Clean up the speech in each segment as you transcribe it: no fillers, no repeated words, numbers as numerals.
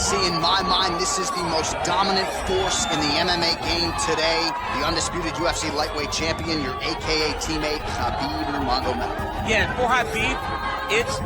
DC, in my mind, this is the most dominant force in the MMA game today. The undisputed UFC Lightweight Champion, your AKA teammate, Khabib Nurmagomedov. Yeah, and for Khabib, it's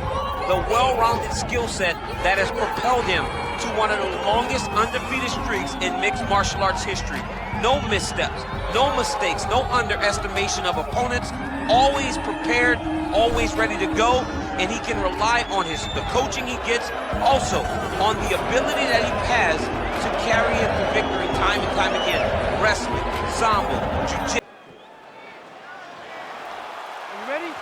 the well-rounded skill set that has propelled him to one of the longest undefeated streaks in mixed martial arts history. No missteps, no mistakes, no underestimation of opponents, always prepared, always ready to go, and he can rely on the coaching he gets, also on the ability that he has to carry him to victory time and time again. Wrestling, Sambo, jiu-jitsu. You ready?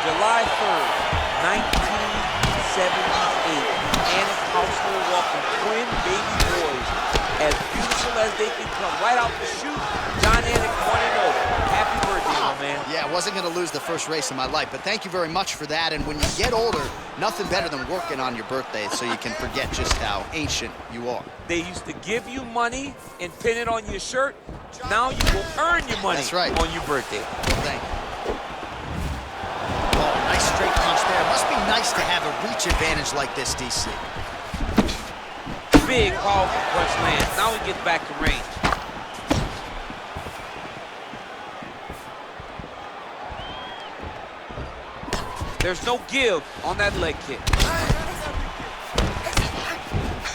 July 3rd, 1978. Anna's household welcomed twin baby boys, as beautiful as they can come. Right out the chute, John Anik 1-0. Happy birthday, my man. Yeah, I wasn't going to lose the first race of my life, but thank you very much for that. And when you get older, nothing better than working on your birthday so you can forget just how ancient you are. They used to give you money and pin it on your shirt. Now you will earn your money. That's right. On your birthday. Well, thank you. Oh, nice straight punch there. Must be nice to have a reach advantage like this, DC. Big, powerful punch lands. Now he gets back to range. There's no give on that leg kick.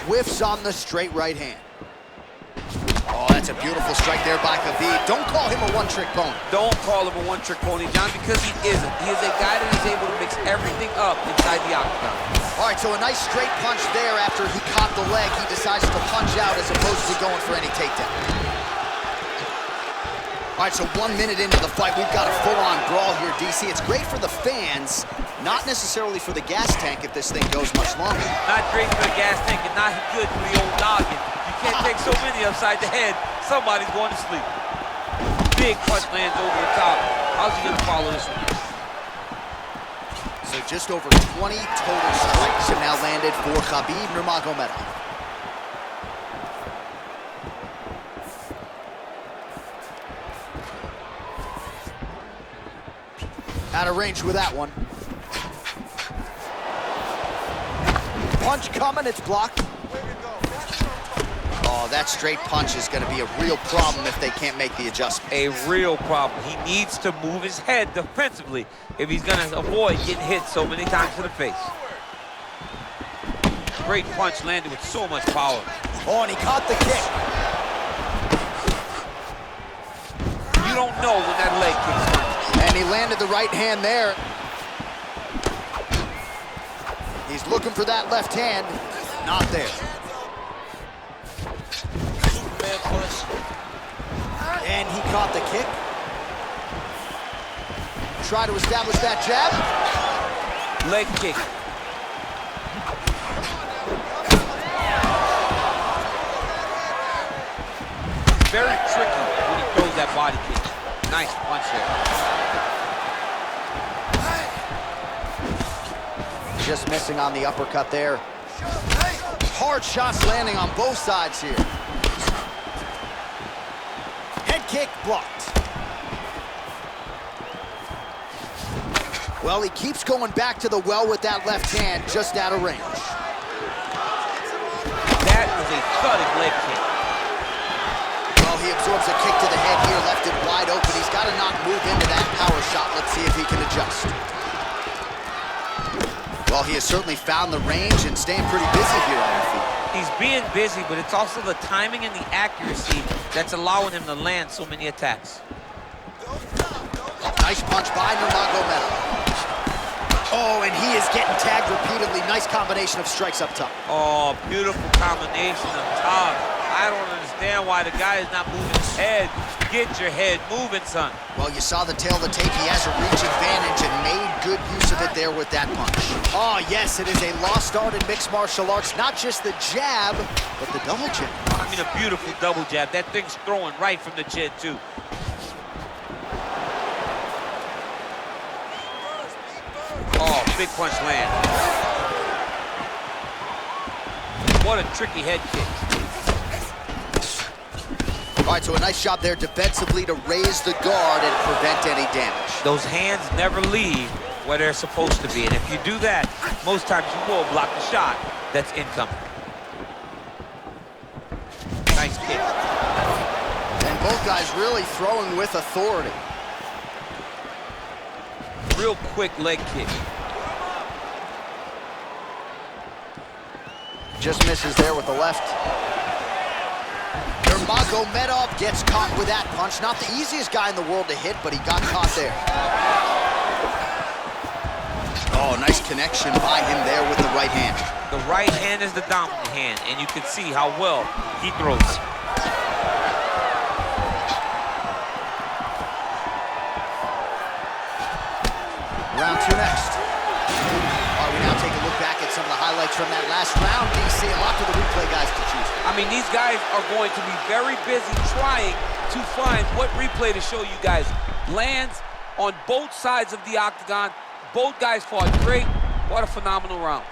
Whiffs on the straight right hand. Oh, that's a beautiful strike there by Khabib. Don't call him a one-trick pony. Don't call him a one-trick pony, John, because he isn't. He is a guy that is able to mix everything up inside the octagon. All right, so a nice straight punch there. After he caught the leg, he decides to punch out as opposed to going for any takedown. All right, so 1 minute into the fight, we've got a full-on brawl here, DC. It's great for the fans, not necessarily for the gas tank if this thing goes much longer. Not great for the gas tank and not good for the old noggin. You can't take so many upside the head. Somebody's going to sleep. Big punch lands over the top. How's he going to follow this one? So just over 20 total strikes have now landed for Khabib Nurmagomedov. Out of range with that one. Punch coming, it's blocked. Oh, that straight punch is going to be a real problem if they can't make the adjustment. A real problem. He needs to move his head defensively if he's going to avoid getting hit so many times to the face. Great punch landed with so much power. Oh, and he caught the kick. You don't know when that leg kicks coming. And he landed the right hand there. He's looking for that left hand. Not there. And he caught the kick. Try to establish that jab. Leg kick. Very tricky when he throws that body kick. Nice punch there. Just missing on the uppercut there. Hard shots landing on both sides here. Head kick blocked. Well, he keeps going back to the well with that left hand, just out of range. That was a thudding leg kick. Well, he absorbs a kick to the head here, left it wide open. He's got to not move into that power shot. Let's see if he can adjust. Well, he has certainly found the range and staying pretty busy here on the feet. He's being busy, but it's also the timing and the accuracy that's allowing him to land so many attacks. Nice punch by Nurmagomedov. Oh, and he is getting tagged repeatedly. Nice combination of strikes up top. Oh, beautiful combination up top. I don't understand why the guy is not moving his head. Get your head moving, son. Well, you saw the tail of the tape. He has a reach advantage and made good use of it there with that punch. Oh, yes, it is a lost art in mixed martial arts. Not just the jab, but the double jab. I mean, a beautiful double jab. That thing's throwing right from the chin, too. Oh, big punch land. What a tricky head kick. All right, so a nice job there defensively to raise the guard and prevent any damage. Those hands never leave where they're supposed to be. And if you do that, most times you will block the shot that's incoming. Nice kick. And both guys really throwing with authority. Real quick leg kick. Just misses there with the left. Nurmagomedov gets caught with that punch. Not the easiest guy in the world to hit, but he got caught there. Oh, nice connection by him there with the right hand. The right hand is the dominant hand, and you can see how well he throws. Round two next. All right, we now take a look back at some of the highlights from that last round. DC, a lot for the replay guys to choose. I mean, these guys are going to be very busy trying to find what replay to show you guys. Lands on both sides of the octagon. Both guys fought great. What a phenomenal round.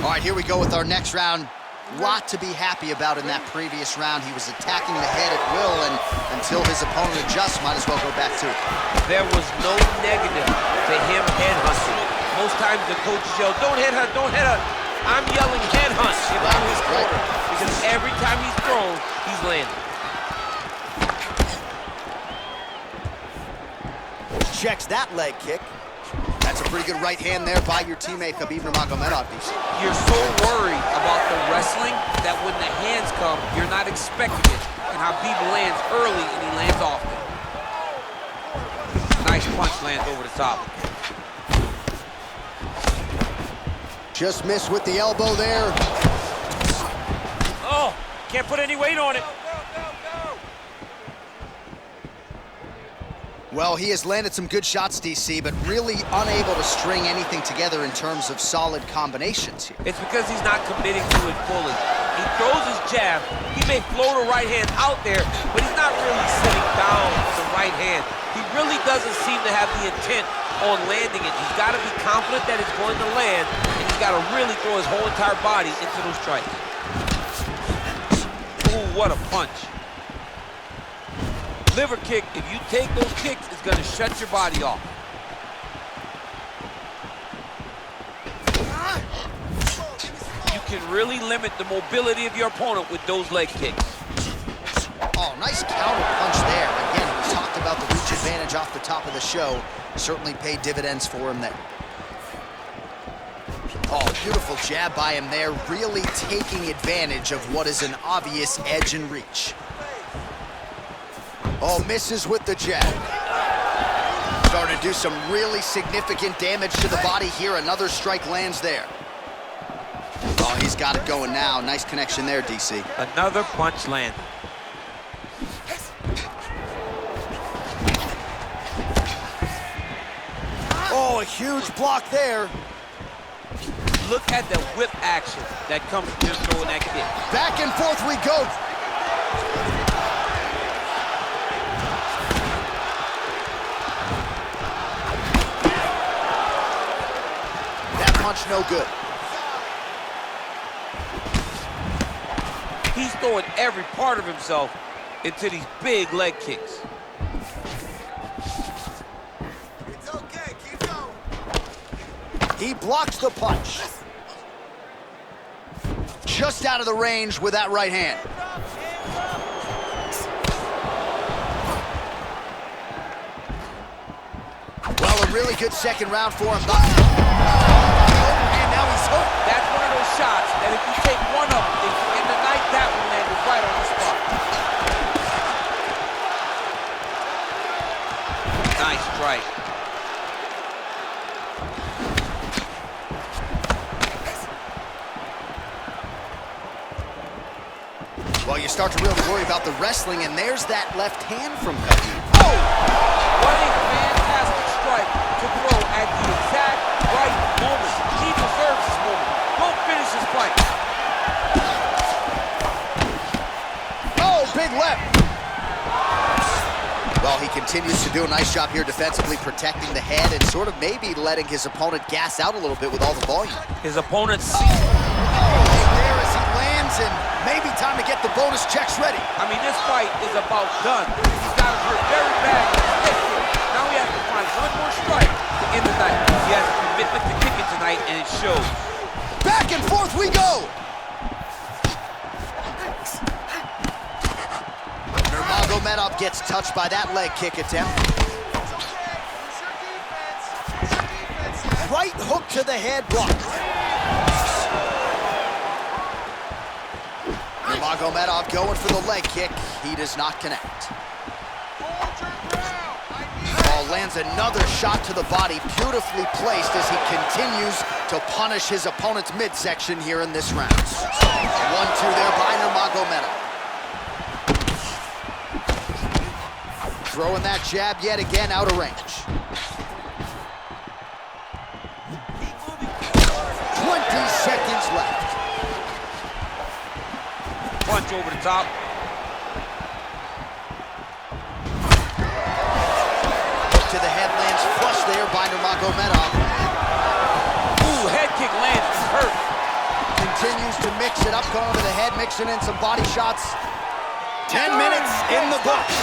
All right, here we go with our next round. Lot to be happy about in that previous round. He was attacking the head at will, and until his opponent adjusts, might as well go back to it. There was no negative to him headhunting. Most times the coaches yell, don't hit her, don't hit her. I'm yelling headhunt if I'm his corner, because every time he's thrown, he's landing. Checks that leg kick. That's a pretty good right hand there by your teammate, Khabib Nurmagomedov. You're so worried about the wrestling that when the hands come, you're not expecting it. And Khabib lands early and he lands often. Nice punch lands over the top. Just missed with the elbow there. Oh, can't put any weight on it. Well, he has landed some good shots, DC, but really unable to string anything together in terms of solid combinations here. It's because he's not committing to it fully. He throws his jab. He may float a right hand out there, but he's not really sitting down with the right hand. He really doesn't seem to have the intent on landing it. He's got to be confident that it's going to land, and he's got to really throw his whole entire body into those strikes. Ooh, what a punch. Liver kick, if you take those kicks, it's going to shut your body off. You can really limit the mobility of your opponent with those leg kicks. Oh, nice counter punch there. Again, we talked about the reach advantage off the top of the show. Certainly paid dividends for him there. Oh, beautiful jab by him there, really taking advantage of what is an obvious edge and reach. Oh, misses with the jab. Starting to do some really significant damage to the body here. Another strike lands there. Oh, he's got it going now. Nice connection there, DC. Another punch landed. Oh, a huge block there. Look at the whip action that comes from just throwing that kick. Back and forth we go. Punch no good. He's throwing every part of himself into these big leg kicks. It's okay, keep going. He blocks the punch. Just out of the range with that right hand. Well, a really good second round for him. That's one of those shots that if you take one of them, if you end the night, that one landed right on the spot. Nice strike. Well, you start to really worry about the wrestling, and there's that left hand from Khabib. Oh! What a fantastic strike to throw at the exact right moment. He deserves this moment. Go finish his fight. Oh, big left. Well, he continues to do a nice job here defensively, protecting the head and sort of maybe letting his opponent gas out a little bit with all the volume. His opponent there as he lands, and maybe time to get the bonus checks ready. I mean, this fight is about done. He's got him hurt very bad. Now he has to find one more strike to end the night. He has a commitment to kicking tonight, and it shows. Back and forth we go! Nurmagomedov gets touched by that leg kick attempt. Right hook to the head, blocked. Nurmagomedov going for the leg kick. He does not connect. Oh, lands another shot to the body, beautifully placed as he continues to punish his opponent's midsection here in this round. 1-2 there by Nurmagomedov. Throwing that jab yet again out of range. 20 seconds left. Punch over the top. To the head, lands flush there by Nurmagomedov. Ooh, head kick lands, he's hurt. Continues to mix it up, going to the head, mixing in some body shots. 10 minutes in the books.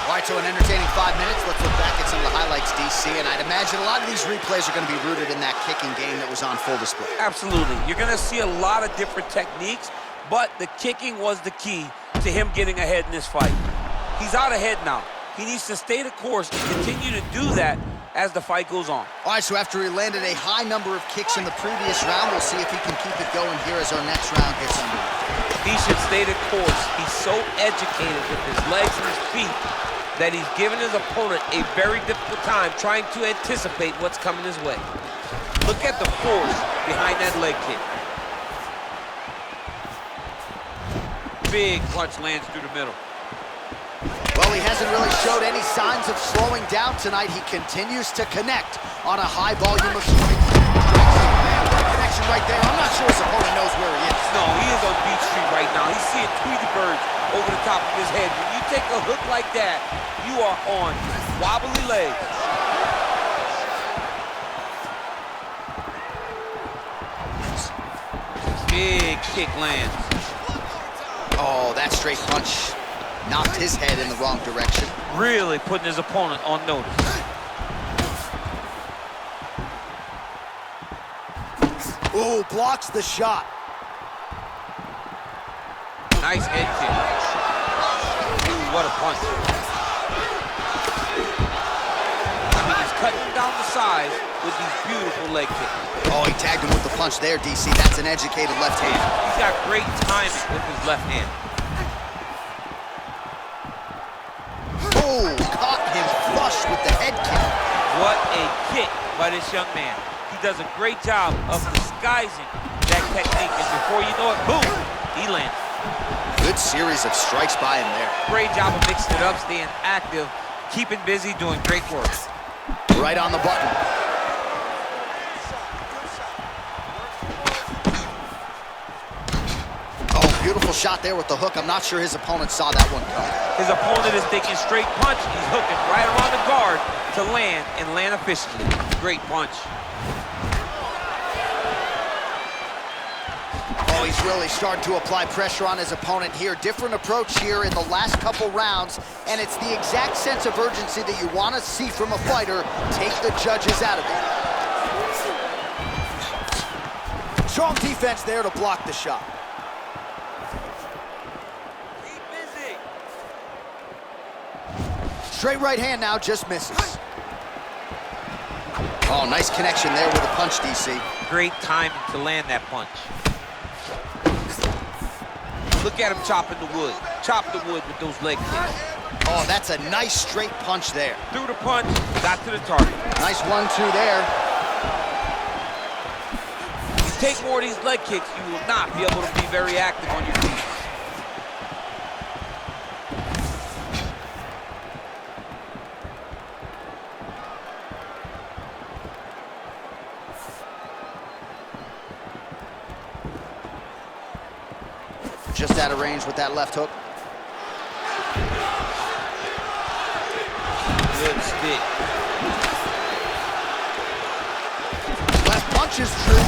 All right, so an entertaining 5 minutes. Let's look back at some of the highlights, DC, and I'd imagine a lot of these replays are going to be rooted in that kicking game that was on full display. Absolutely. You're going to see a lot of different techniques, but the kicking was the key to him getting ahead in this fight. He's out ahead now. He needs to stay the course and continue to do that as the fight goes on. All right, so after he landed a high number of kicks in the previous round, we'll see if he can keep it going here as our next round gets underway. He should stay the course. He's so educated with his legs and his feet that he's given his opponent a very difficult time trying to anticipate what's coming his way. Look at the force behind that leg kick. Big punch lands through the middle. Well, he hasn't really showed any signs of slowing down tonight. He continues to connect on a high volume of strikes. Connection right there. I'm not sure his opponent knows where he is. No, he is on Beach Street right now. He's seeing Tweety birds over the top of his head. When you take a hook like that, you are on wobbly legs. Big kick lands. Oh, that straight punch knocked his head in the wrong direction. Really putting his opponent on notice. Ooh, blocks the shot. Nice head kick. Ooh, what a punch. I mean, he's cutting down the size with these beautiful leg kicks. Oh, he tagged him with the punch there, DC. That's an educated left hand. He's got great timing with his left hand. Oh, caught him flush with the head kick. What a kick by this young man. He does a great job of disguising that technique, and before you know it, boom, he lands. Good series of strikes by him there. Great job of mixing it up, staying active, keeping busy, doing great work. Right on the button. Oh, beautiful shot there with the hook. I'm not sure his opponent saw that one coming. His opponent is taking straight punch. He's hooking right around the guard to land, and land efficiently. Great punch. Oh, he's really starting to apply pressure on his opponent here. Different approach here in the last couple rounds, and it's the exact sense of urgency that you want to see from a fighter. Take the judges out of it. Strong defense there to block the shot. Straight right hand now, just misses. Oh, nice connection there with a punch, DC. Great timing to land that punch. Look at him chopping the wood. Chop the wood with those leg kicks. Oh, that's a nice straight punch there. Threw the punch, got to the target. Nice 1-2 there. You take more of these leg kicks, you will not be able to be very active on your feet. Just out of range with that left hook. Good stick. Left punch is true.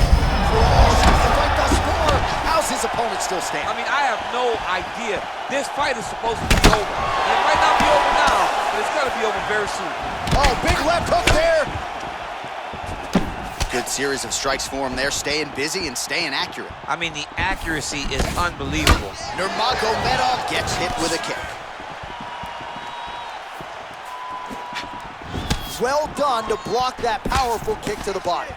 Oh, seems to fight thus far. How How's his opponent still standing? I mean, I have no idea. This fight is supposed to be over. It might not be over now, but it's going to be over very soon. Oh, big left hook there. Good series of strikes for him there, staying busy and staying accurate. I mean, the accuracy is unbelievable. Nurmagomedov gets hit with a kick. Well done to block that powerful kick to the body.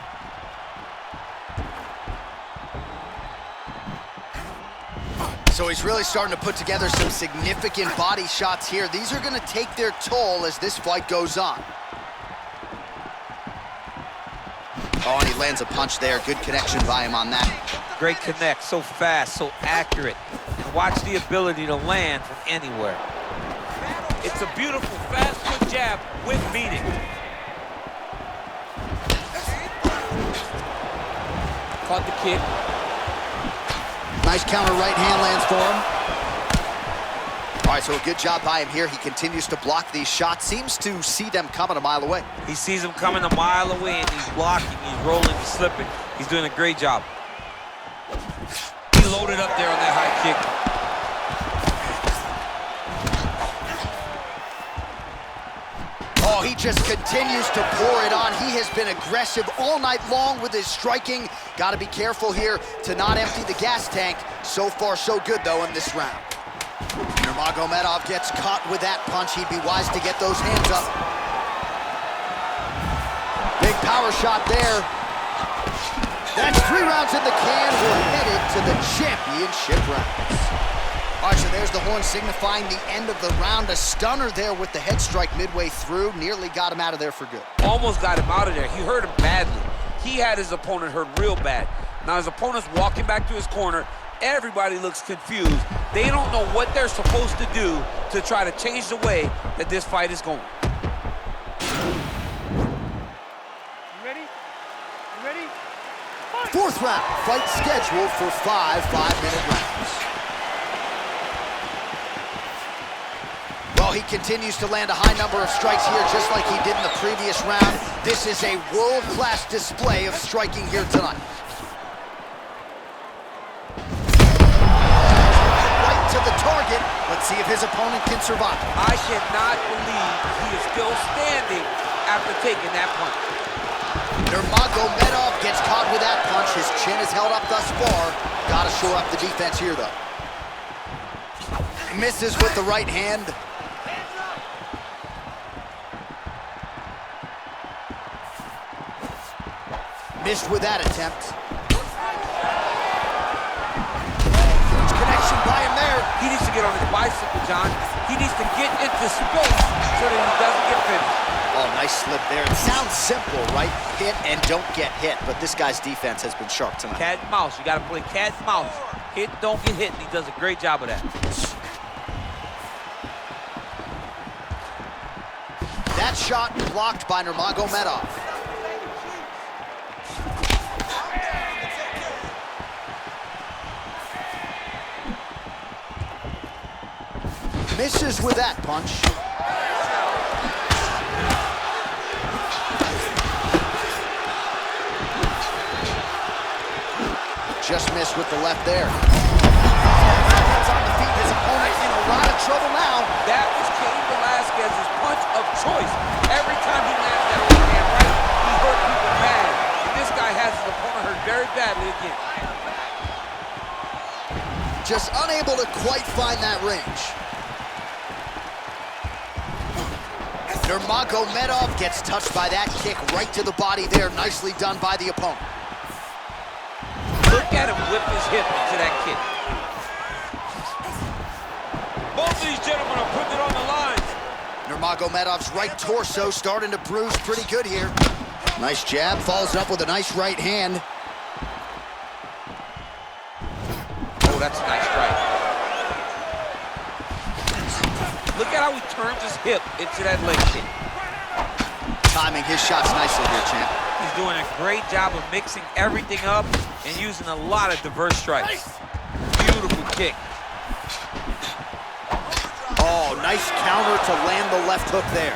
So he's really starting to put together some significant body shots here. These are going to take their toll as this fight goes on. Oh, and he lands a punch there. Good connection by him on that. Great connect, so fast, so accurate. And watch the ability to land from anywhere. It's a beautiful, fast, quick jab with meaning. Caught the kick. Nice counter right hand lands for him. All right, so a good job by him here. He continues to block these shots. Seems to see them coming a mile away. He sees them coming a mile away, and he's blocking, he's rolling, he's slipping. He's doing a great job. He loaded up there on that high kick. Oh, he just continues to pour it on. He has been aggressive all night long with his striking. Got to be careful here to not empty the gas tank. So far, so good, though, in this round. Nurmagomedov gets caught with that punch. He'd be wise to get those hands up. Big power shot there. That's 3 rounds in the can. We're headed to the championship rounds. All right, so there's the horn signifying the end of the round. A stunner there with the head strike midway through. Nearly got him out of there for good. Almost got him out of there. He hurt him badly. He had his opponent hurt real bad. Now his opponent's walking back to his corner. Everybody looks confused. They don't know what they're supposed to do to try to change the way that this fight is going. You ready? You ready? Fight! 4th round, fight scheduled for 5 5-minute rounds. Well, he continues to land a high number of strikes here, just like he did in the previous round. This is a world-class display of striking here tonight. Right to the target. Let's see if his opponent can survive. I cannot believe he is still standing after taking that punch. Nurmagomedov gets caught with that punch. His chin is held up thus far. Got to shore up the defense here, though. Misses with the right hand. Missed with that attempt. Huge connection by him there. He needs to get on his bicycle, John. He needs to get into space so that he doesn't get finished. Oh, nice slip there. It sounds simple, right? Hit and don't get hit, but this guy's defense has been sharp tonight. Cat and mouse. You got to play cat and mouse. Hit, don't get hit, and he does a great job of that. That shot blocked by Nurmagomedov. Misses with that punch. Just missed with the left there. Gets on the feet. His opponent in a lot of trouble now. That was Cain Velasquez's punch of choice. Every time he lands that right hand right, he hurt people bad. And this guy has his opponent hurt very badly again. Just unable to quite find that range. Nurmagomedov gets touched by that kick right to the body there. Nicely done by the opponent. Look at him whip his hip into that kick. Both of these gentlemen are putting it on the line. Nurmagomedov's right torso starting to bruise pretty good here. Nice jab, follows up with a nice right hand. Oh, that's a nice strike. Look at how he turns his hip into that leg kick. Timing his shots nicely here, champ. He's doing a great job of mixing everything up and using a lot of diverse strikes. Beautiful kick. Oh, nice counter to land the left hook there.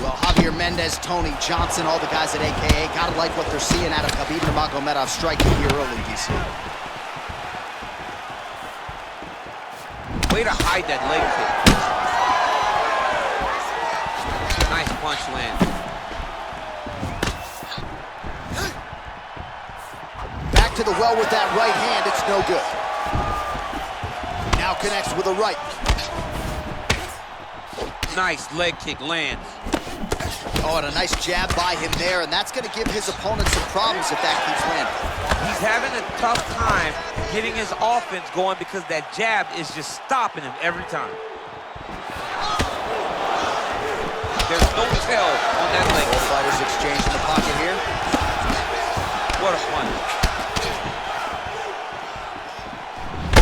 Well, Khabib here, Mendez, Tony, Johnson, all the guys at AKA. Gotta like what they're seeing out of Khabib Nurmagomedov striking here early, DC. Way to hide that leg kick. Nice punch land. Back to the well with that right hand, it's no good. Now connects with a right. Nice leg kick lands. Oh, and a nice jab by him there, and that's going to give his opponent some problems if that keeps landing. He's having a tough time getting his offense going because that jab is just stopping him every time. There's no tell on that leg. Both fighters exchange in the pocket here. What a punch.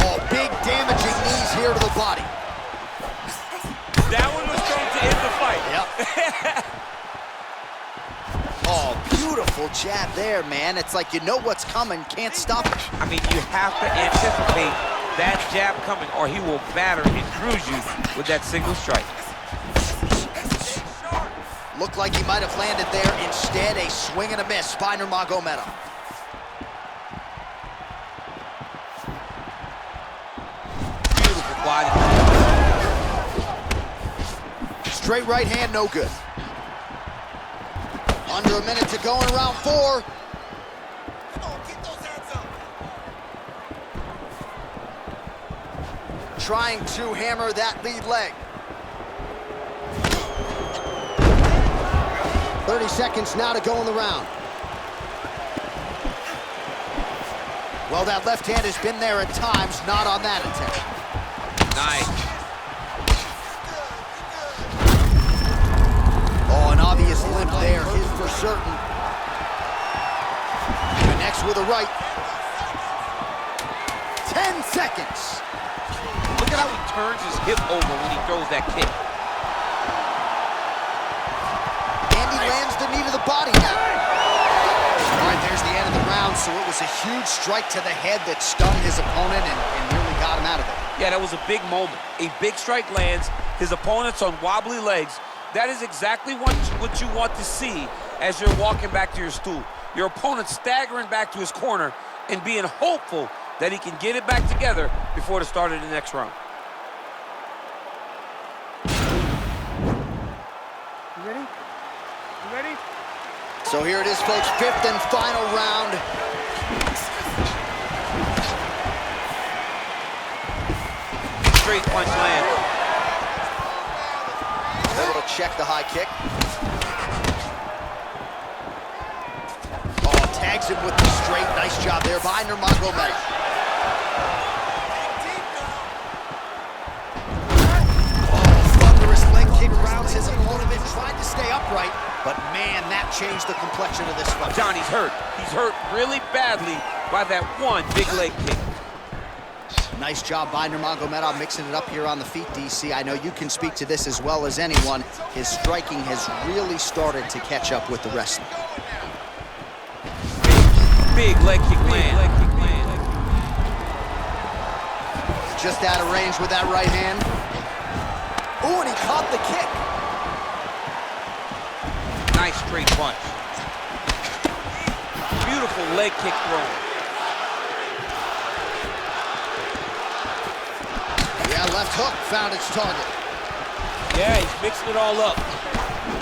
Oh, big damaging knees here to the body. That one was thrown to end the fight. Yep. Oh, beautiful jab there, man. It's like you know what's coming, can't stop it. I mean, you have to anticipate that jab coming or he will batter and bruise you with that single strike. Looked like he might have landed there. Instead, a swing and a miss by Nurmagomedov. Beautiful body. Straight right hand, no good. Under a minute to go in round 4. Come on, get those hands up. Trying to hammer that lead leg. 30 seconds now to go in the round. Well, that left hand has been there at times, not on that attempt. Nice. Oh, an obvious limp there, his for certain. Connects with a right. 10 seconds. Look at how he turns his hip over when he throws that kick. And he lands the knee to the body now. All right, there's the end of the round, so it was a huge strike to the head that stunned his opponent and nearly got him out of it. Yeah, that was a big moment. A big strike lands, his opponent's on wobbly legs. That is exactly what you want to see as you're walking back to your stool. Your opponent staggering back to his corner and being hopeful that he can get it back together before the start of the next round. You ready? You ready? So here it is, folks, 5th and final round. Straight punch land. Able to check the high kick. Oh, tags him with the straight. Nice job there by Nurmagomedov. Oh, thunderous leg kick rounds his opponent and tried to stay upright, but man, that changed the complexion of this fight. John, he's hurt. He's hurt really badly by that one big leg kick. Nice job by Nurmagomedov mixing it up here on the feet, DC. I know you can speak to this as well as anyone. His striking has really started to catch up with the wrestling. Big leg kick land. Just out of range with that right hand. Ooh, and he caught the kick. Nice straight punch. Beautiful leg kick throw. Yeah, left hook found its target. Yeah, he's mixing it all up.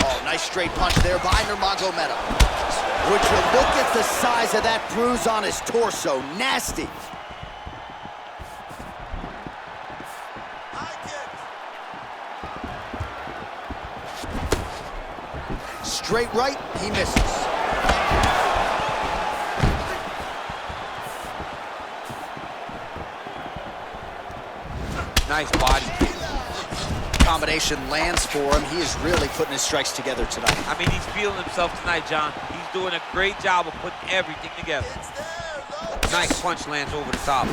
Oh, nice straight punch there by Nurmagomedov. Would you look at the size of that bruise on his torso? Nasty. Straight right, he misses. Nice body kick. Combination lands for him. He is really putting his strikes together tonight. I mean, he's feeling himself tonight, John. He's doing a great job of putting everything together. Nice punch lands over the top.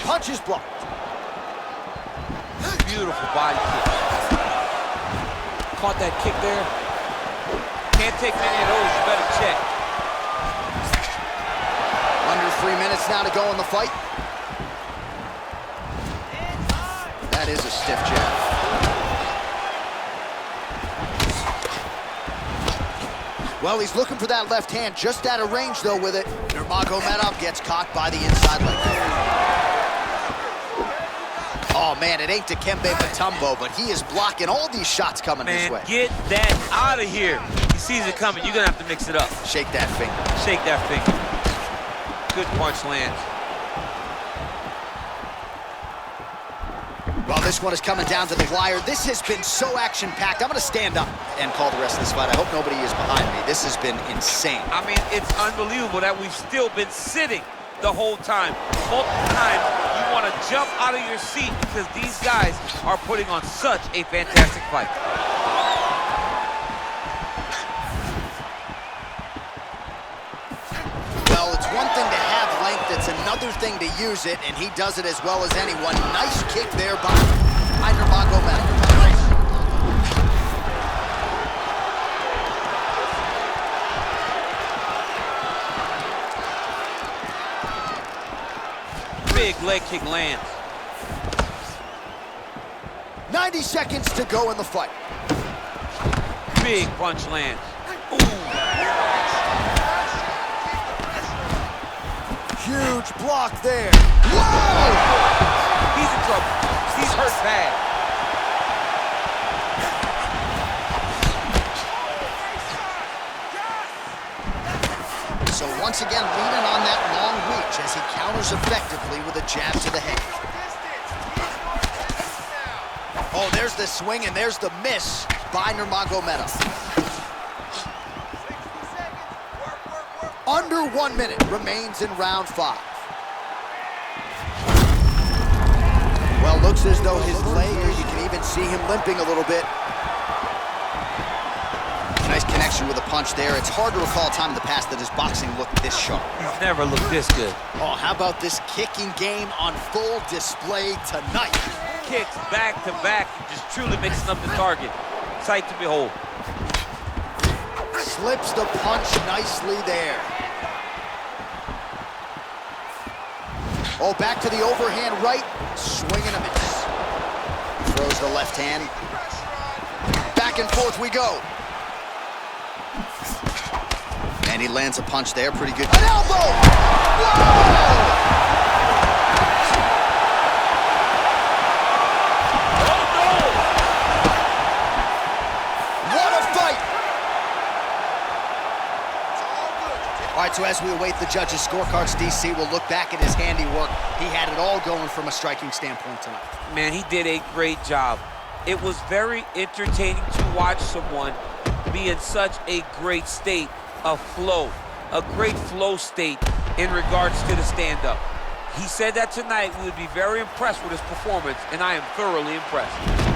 Punch is blocked. Beautiful body kick. Caught that kick there. Can't take many of those, you better check. Under 3 minutes now to go in the fight. That is a stiff jab. Well, he's looking for that left hand, just out of range, though, with it. Nurmagomedov gets caught by the inside leg. Oh, man, it ain't Dikembe Mutombo, but he is blocking all these shots coming his way. Get that out of here. He sees it coming. You're going to have to mix it up. Shake that finger. Shake that finger. Good punch lands. Well, this one is coming down to the wire. This has been so action-packed. I'm going to stand up and call the rest of this fight. I hope nobody is behind me. This has been insane. I mean, it's unbelievable that we've still been sitting the whole time. Multiple times, you want to jump out of your seat because these guys are putting on such a fantastic fight. Well, it's one thing to have length, it's another thing to use it, and he does it as well as anyone. Nice kick there by Nurmagomedov. Big leg kick lands. 90 seconds to go in the fight. Big punch lands. Ooh. Huge block there. Whoa! He's in trouble. He's hurt bad. So once again, leaning on that long reach as he counters effectively with a jab to the head. Oh, there's the swing and there's the miss by Nurmagomedov. Under 1 minute remains in round 5. Well, looks as though his leg, you can even see him limping a little bit. Nice connection with a punch there. It's hard to recall a time in the past that his boxing looked this sharp. He's never looked this good. Oh, how about this kicking game on full display tonight? Kicks back to back, just truly mixing up the target. Sight to behold. Slips the punch nicely there. Oh, back to the overhand right. Swing and a miss. Throws the left hand. Back and forth we go. And he lands a punch there. Pretty good. An elbow! Whoa! All right, so as we await the judges' scorecards, DC will look back at his handiwork. He had it all going from a striking standpoint tonight. Man, he did a great job. It was very entertaining to watch someone be in such a great state of flow, a great flow state in regards to the stand-up. He said that tonight we would be very impressed with his performance, and I am thoroughly impressed.